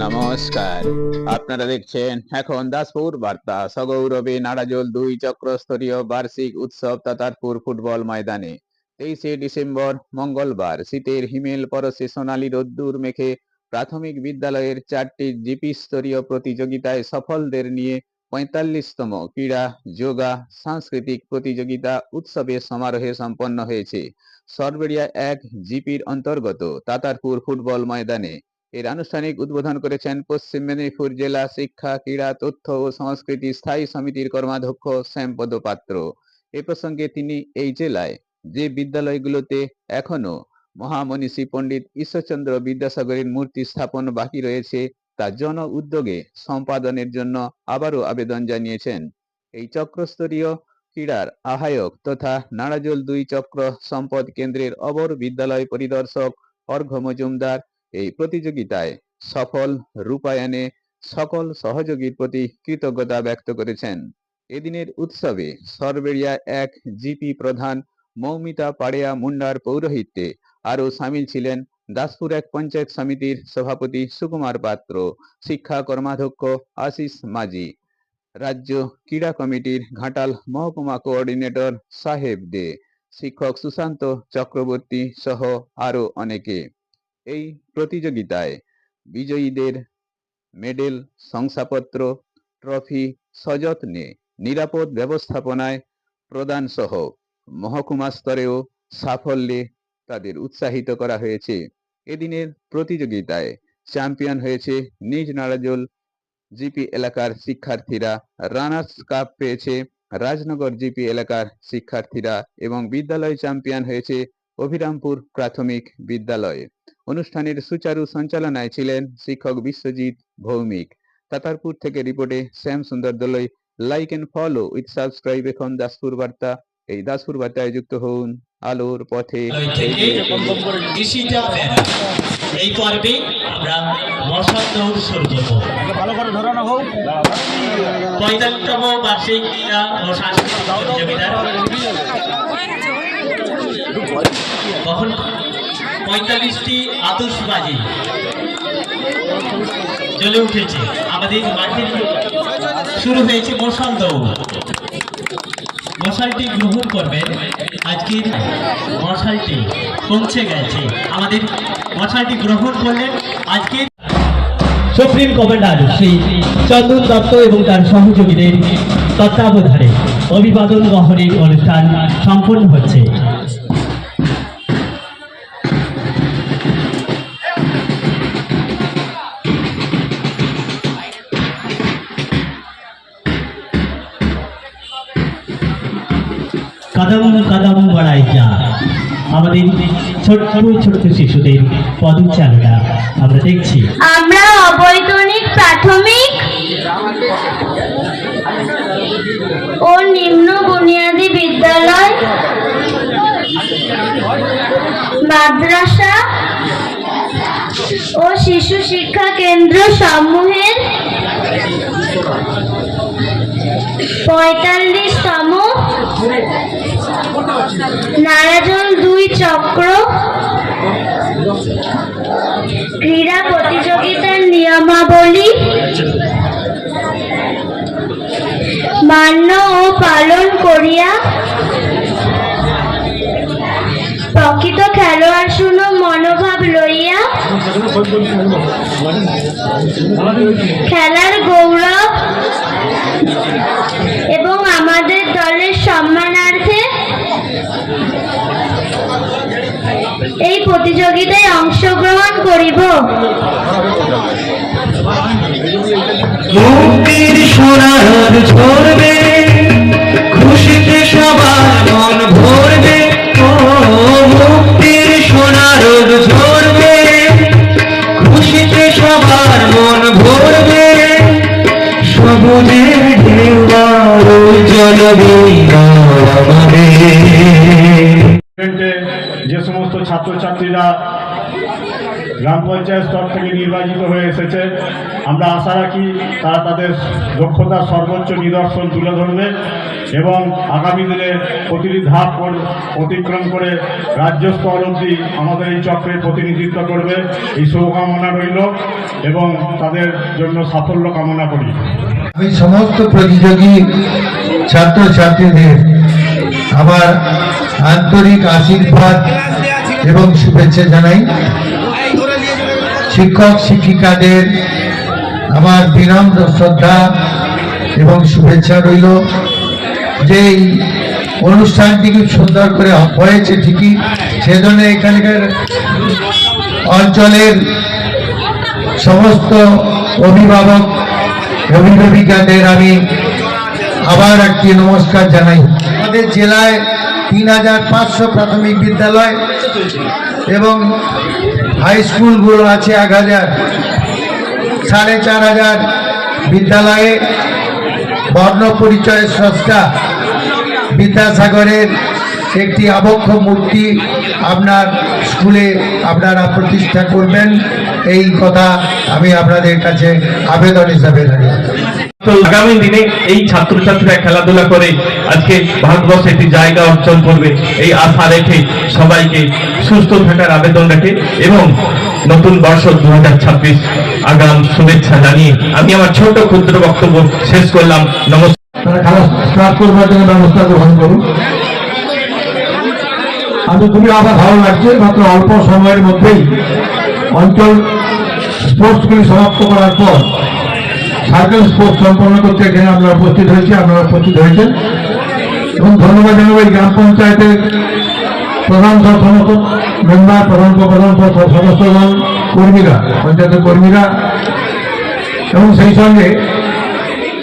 নমস্কার, আপনারা দেখছেন এখন দাসপুর বার্তা। সগৌরবে নাড়াজোল ২ চক্রস্তরীয় বার্ষিক উৎসব তাতারপুর ফুটবল ময়দানে ২৩শে ডিসেম্বর মঙ্গলবার শীতের হিমেল পরশে সোনালী রোদ্দুর মেখে প্রাথমিক বিদ্যালয়ের ৪টি জিপি স্তরীয় প্রতিযোগিতায় সফলদের নিয়ে ৪৫তম ক্রীড়া, যোগা, সাংস্কৃতিক প্রতিযোগিতা উৎসবের সমারোহে সম্পন্ন হয়েছে সরবেরিয়া ১ জিপির অন্তর্গত তাতারপুর ফুটবল ময়দানে। এর আনুষ্ঠানিক উদ্বোধন করেছেন পশ্চিম মেদিনীপুর জেলা শিক্ষা, ক্রীড়া, তথ্য ও সংস্কৃতি স্থায়ী সমিতির কর্মাধ্যক্ষ শ্যামপদ পাত্র। এ প্রসঙ্গে তিনি এই জেলায় যে বিদ্যালয়গুলোতে এখনো মহামনীষী পণ্ডিত ঈশ্বরচন্দ্র বিদ্যাসাগরের মূর্তি স্থাপন বাকি রয়েছে তা জন উদ্যোগে সম্পাদনের জন্য আবারও আবেদন জানিয়েছেন। এই চক্রস্তরীয় ক্রীড়ার আহ্বায়ক তথা নাড়াজোল ২ চক্র সম্পদ কেন্দ্রের অবর বিদ্যালয় পরিদর্শক অর্ঘ্য মজুমদার এই প্রতিযোগিতায় সফল রূপায়ণে সকল সহযোগীর প্রতি কৃতজ্ঞতা ব্যক্ত করেছেন। এদিনের উৎসবে সরবেরিয়া ১ জিপি প্রধান মৌমিতা পাড়িয়া মুন্ডার পৌরোহিত্যে আরও সামিল ছিলেন দাসপুর ১ পঞ্চায়েত সমিতির সভাপতি সুকুমার পাত্র, শিক্ষা কর্মাধ্যক্ষ আশিস মাঝি, রাজ্য ক্রীড়া কমিটির ঘাটাল মহকুমা কোঅর্ডিনেটর সাহেব দে, শিক্ষক সুশান্ত চক্রবর্তী সহ আরও অনেকে। এই প্রতিযোগিতায় বিজয়ীদের মেডেল, শংসাপত্র, ট্রফি সযত্নে নিরাপদ ব্যবস্থাপনায় প্রদান সহ মহকুমা স্তরেও সাফল্যে তাদের উৎসাহিত করা হয়েছে। এদিনের প্রতিযোগিতায় চ্যাম্পিয়ন হয়েছে নিজ নাড়াজোল জিপি এলাকার শিক্ষার্থীরা, রানার্স কাপ পেয়েছে রাজনগর জিপি এলাকার শিক্ষার্থীরা এবং বিদ্যালয় চ্যাম্পিয়ন হয়েছে অভিরামপুর প্রাথমিক বিদ্যালয়। অনুষ্ঠানের সুচারু সঞ্চালনায় ছিলেন শিক্ষক বিশ্বজিৎ ভৌমিক। তাতারপুর থেকে রিপোর্টে Shyam Sundar Dolui. Like and follow with subscribe এখন দাসপুর বার্তা। এই দাসপুর বার্তায় যুক্ত হন আলোর পথে। এই পর্বে আমরা মশাল দৌড় শুরু করব। ৪৫তম বার্ষিক ক্রীড়া ও সাংস্কৃতিক প্রতিযোগিতার কখন ৪৫টি আতশবাজি জ্বলে উঠেছে আমাদের মাঠে। শুরু হয়েছে মশাল দৌড়। মশালটি গ্রহণ করবেন। আজকের মশালটি পৌঁছে গেছে, আমাদের মশালটি গ্রহণ করলেন আজকে সুপ্রিম কমান্ডার শ্রী চন্দন দত্ত এবং তার সহযোগীদের তত্ত্বাবধানে অভিবাদন গ্রহণের অনুষ্ঠান সম্পন্ন হচ্ছে। কদম কদম বাড়াই যা, আমাদের ছোট্ট ছোট্ট শিশুদের পদচারণা আমরা দেখছি। আমরা অবৈতনিক প্রাথমিক ও নিম্ন বুনিয়াদী বিদ্যালয়, মাদ্রাসা ও শিশু শিক্ষা কেন্দ্র সমূহের ৪৫তম নাড়াজোল ২ চক্র ক্রীড়া প্রতিযোগিতার নিয়মাবলী মান্য ও পালন করিয়া প্রকৃত খেলোয়াড় শূন্য মনোভাব লইয়া খেলার গৌরব এবং আমাদের দলের সম্মানার্থে এই প্রতিযোগিতায় অংশগ্রহণ করিব। মুক্তির সোনার ঝরবে, খুশিতে সবার মন ভরবে। ও মুক্তির সোনার ঝরবে, খুশিতে সবার মন ভরবে। সবুজের ঢেউ আরো জ্বলবে আমাদের। যে সমস্ত ছাত্রছাত্রীরা গ্রাম পঞ্চায়েত স্তর থেকে নির্বাচিত হয়ে এসেছে। আমরা আশা রাখি তারা তাদের দক্ষতার সর্বোচ্চ নিদর্শন তুলে ধরবে এবং আগামী দিনে প্রতিটি ধাপ অতিক্রম করে রাজ্য স্তর অবধি আমাদের এই চক্রের প্রতিনিধিত্ব করবে। এই শুভকামনা রইল এবং তাদের জন্য সাফল্য কামনা করি। আমি সমস্ত প্রতিযোগী ছাত্রছাত্রীদের আমার আন্তরিক আশীর্বাদ এবং শুভেচ্ছা জানাই। শিক্ষক শিক্ষিকাদের আমার বিনম্র শ্রদ্ধা এবং শুভেচ্ছা রইল। যে এই অনুষ্ঠানটি খুব সুন্দর করে হয়েছে ঠিকই, সেজন্য এখানকার অঞ্চলের সমস্ত অভিভাবক অভিভাবিকাদের আমি আবার একটি নমস্কার জানাই। আমাদের জেলায় 3500 প্রাথমিক বিদ্যালয় এবং হাই স্কুলগুলো আছে 1000, 4500 বিদ্যালয়ে বর্ণ পরিচয়ের স্রষ্টা বিদ্যাসাগরের একটি আবক্ষ মূর্তি আপনার স্কুলে আপনারা প্রতিষ্ঠা করবেন, এই কথা আমি আপনাদের কাছে আবেদন হিসাবে রাখি। তো আগামী দিনে এই ছাত্রছাত্রীরা খেলাধুলা করে আজকে ভারতবর্ষে একটি জায়গা অর্জন করবে, এই আশা রেখে সবাইকে সুস্থ থাকার আবেদন রাখে এবং নতুন বর্ষ 2026 আগাম শুভেচ্ছা জানিয়ে আমি আমার ছোট ক্ষুদ্র বক্তব্য শেষ করলাম। নমস্কার। তারা খেলা স্টার্ট করবার জন্য ব্যবস্থা গ্রহণ করুন। আমি খুবই আবার ভালো লাগছে, মাত্র অল্প সময়ের মধ্যেই অঞ্চল স্পোর্টসগুলি সমাপ্ত করার পর সার্কেল স্পোর্টস সম্পন্ন করতে এখানে আমরা উপস্থিত হয়েছি, আপনারা উপস্থিত হয়েছেন এবং ধন্যবাদ জানাবো এই গ্রাম পঞ্চায়েতের প্রধান সমস্ত মেম্বার, প্রধান সদস্যগণ, কর্মীরা, পঞ্চায়েতের কর্মীরা এবং সেই সঙ্গে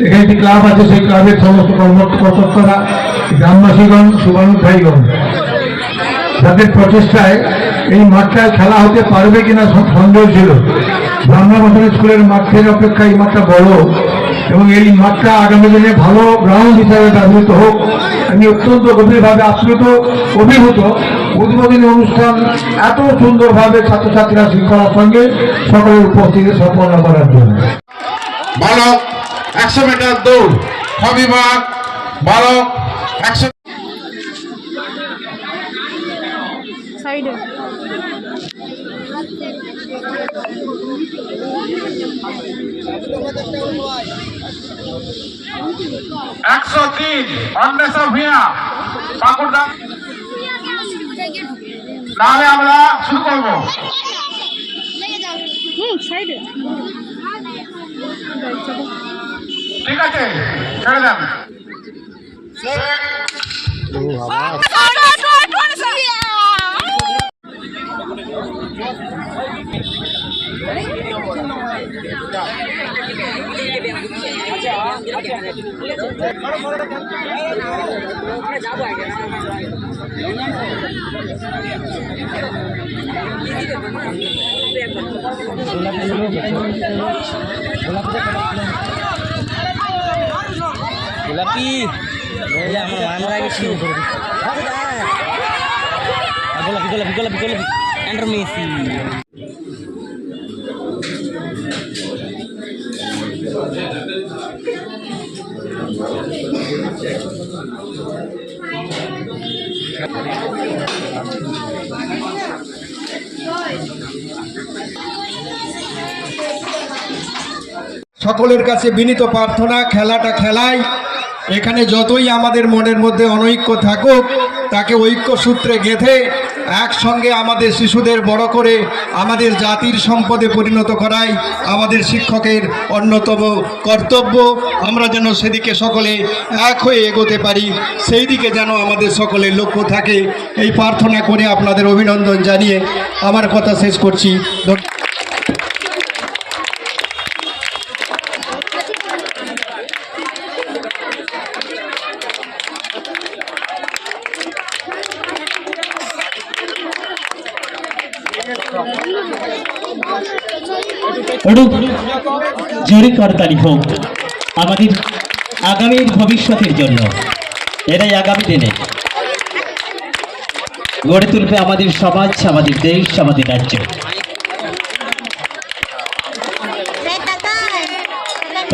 এখানে একটি ক্লাব আছে, সেই ক্লাবের সমস্ত কর্মকর্তারা, গ্রামবাসীগণ, শুভানুধ্যায়ীগণ, যাদের প্রচেষ্টায় এই মাঠটায় খেলা হতে পারবে কিনা সন্দেহ ছিল। ব্রাহ্মণ মাধ্যমিক স্কুলের মাঠের অপেক্ষা এই মাঠটা বড় এবং এই মাঠটা আগামী দিনে ভালো গ্রাউন্ড হিসাবে ব্যবহৃত হোক, আমি অত্যন্ত গভীরভাবে আপ্লুত, অভিভূত। উদ্বোধনী অনুষ্ঠান এত সুন্দরভাবে ছাত্রছাত্রীরা শৃঙ্খলার সঙ্গে সকলের উপস্থিতি সম্পন্ন করার জন্য। বালক 100 মিটার দৌড় বিভাগ, বালক 100 সাইডে 103 অন্বেষা ভূঁইয়া পাকুড়দা। তাহলে আমরা শুরু করব। সাইডে ঠিক আছে, ছেড়ে দেন। গোলাপি আমার মামরা গেছি, গোলাপি গোলাপি গোলাপি গোলাপি এন্টার মেসি। সকলের কাছে বিনীত প্রার্থনা, খেলাটা খেলাই, এখানে যতই আমাদের মনের মধ্যে অনৈক্য থাকুক তাকে ঐক্য সূত্রে গেঁথে একসঙ্গে আমাদের শিশুদের বড় করে আমাদের জাতির সম্পদে পরিণত করাই আমাদের শিক্ষকের অন্যতম কর্তব্য। আমরা যেন সেদিকে সকলে এক হয়ে এগোতে পারি, সেই দিকে যেন আমাদের সকলের লক্ষ্য থাকে, এই প্রার্থনা করে আপনাদের অভিনন্দন জানিয়ে আমার কথা শেষ করছি। জোরে করতালি হোক আমাদের আগামীর ভবিষ্যতের জন্য। এরাই আগামী দিনে গড়ে তুলবে আমাদের সমাজ, আমাদের দেশ, আমাদের রাজ্য।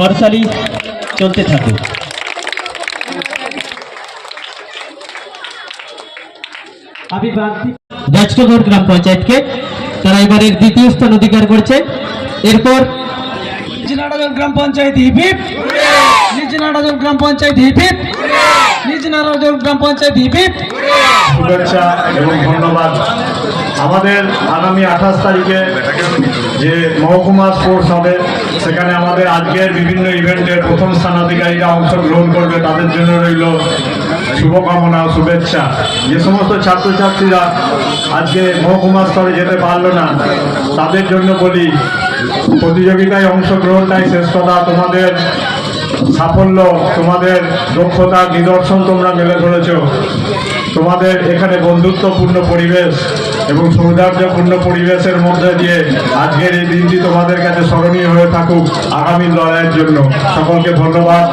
করতালি চলতে থাকুক। গাছটোঘর গ্রাম পঞ্চায়েতকে তারা এবারের দ্বিতীয় স্থান অধিকার করছে। এরপর নিজনারাজন গ্রাম পঞ্চায়েত হিপিপ, নিজনারাজন গ্রাম পঞ্চায়েত হিপিপ, নিজনারাজন গ্রাম পঞ্চায়েত হিপিপ। শুভেচ্ছা এবং ধন্যবাদ। আমাদের আগামী 28 তারিখে যে মহকুমা স্পোর্টস হবে, সেখানে আমাদের আজকের বিভিন্ন ইভেন্টের প্রথম স্থানাধিকারীরা অংশগ্রহণ করবে। তাদের জন্য রইল শুভকামনা ও শুভেচ্ছা। যে সমস্ত ছাত্রছাত্রীরা আজকে মহকুমা স্তরে যেতে পারলো না, তাদের জন্য বলি, প্রতিযোগিতায় অংশগ্রহণটাই শেষ কথা। তোমাদের সাফল্য, তোমাদের দক্ষতার নিদর্শন তোমরা মেলে ধরেছ। তোমাদের এখানে বন্ধুত্বপূর্ণ পরিবেশ এবং সৌহার্দ্যপূর্ণ পরিবেশের মধ্যে দিয়ে আজকের এই দিনটি তোমাদের কাছে স্মরণীয় হয়ে থাকুক আগামী লড়াইয়ের জন্য। সকলকে ধন্যবাদ।